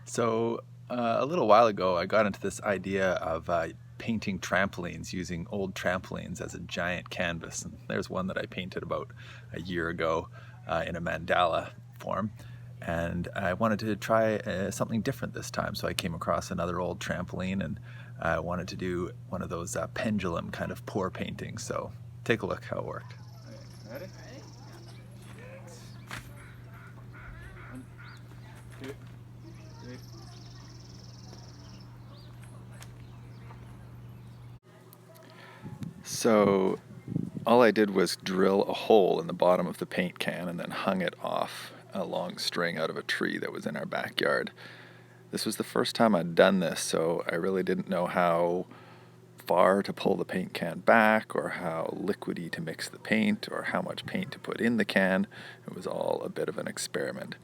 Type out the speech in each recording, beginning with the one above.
So a little while ago, I got into this idea of painting trampolines using old trampolines as a giant canvas. And there's one that I painted about a year ago in a mandala form. And I wanted to try something different this time. So I came across another old trampoline and I wanted to do one of those pendulum kind of pour paintings. So take a look how it worked. Ready? One, two, three. So all I did was drill a hole in the bottom of the paint can and then hung it off a long string out of a tree that was in our backyard. This was the first time I'd done this, so I really didn't know how far to pull the paint can back or how liquidy to mix the paint or how much paint to put in the can. It was all a bit of an experiment.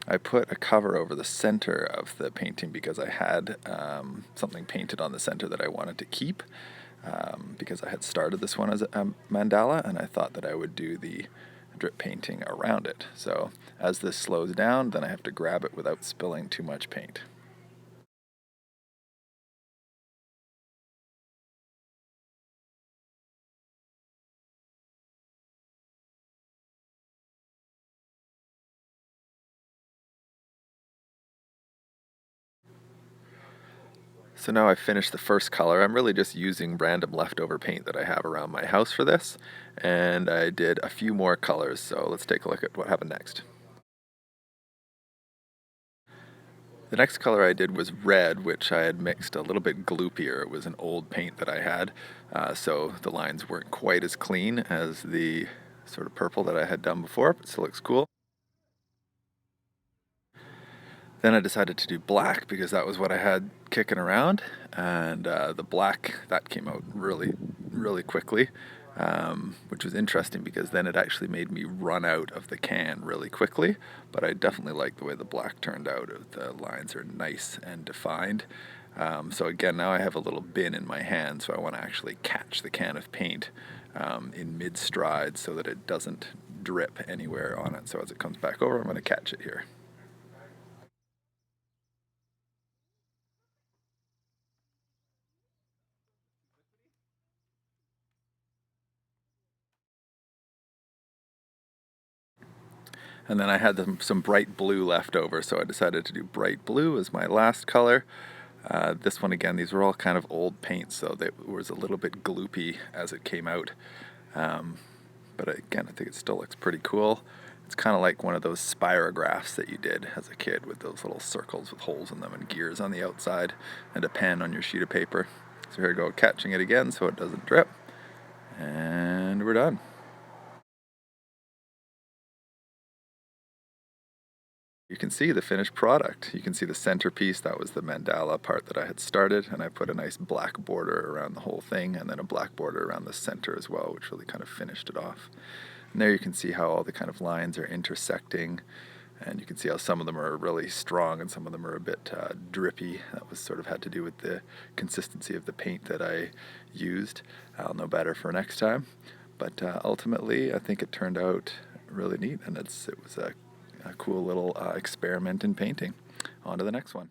I put a cover over the center of the painting because I had something painted on the center that I wanted to keep because I had started this one as a mandala and I thought that I would do the drip painting around it. So as this slows down, then I have to grab it without spilling too much paint. So now I've finished the first color. I'm really just using random leftover paint that I have around my house for this, and I did a few more colors, so let's take a look at what happened next. The next color I did was red, which I had mixed a little bit gloopier. It was an old paint that I had, so the lines weren't quite as clean as the sort of purple that I had done before, but still looks cool. Then I decided to do black because that was what I had kicking around, and the black, that came out really quickly, which was interesting because then it actually made me run out of the can really quickly, but I definitely like the way the black turned out. The lines are nice and defined. So again, now I have a little bin in my hand, so I want to actually catch the can of paint in mid-stride so that it doesn't drip anywhere on it. So as it comes back over, I'm going to catch it here. And then I had some bright blue left over, so I decided to do bright blue as my last color. This one again, these were all kind of old paints, so it was a little bit gloopy as it came out. But again, I think it still looks pretty cool. It's kind of like one of those spirographs that you did as a kid with those little circles with holes in them and gears on the outside and a pen on your sheet of paper. So here I go, catching it again so it doesn't drip. And we're done. You can see the finished product. You can see the centerpiece, that was the mandala part that I had started, and I put a nice black border around the whole thing and then a black border around the center as well, which really kind of finished it off. And there you can see how all the kind of lines are intersecting, and you can see how some of them are really strong and some of them are a bit drippy. That was sort of had to do with the consistency of the paint that I used. I'll know better for next time, but ultimately I think it turned out really neat, and it was a cool little experiment in painting. On to the next one.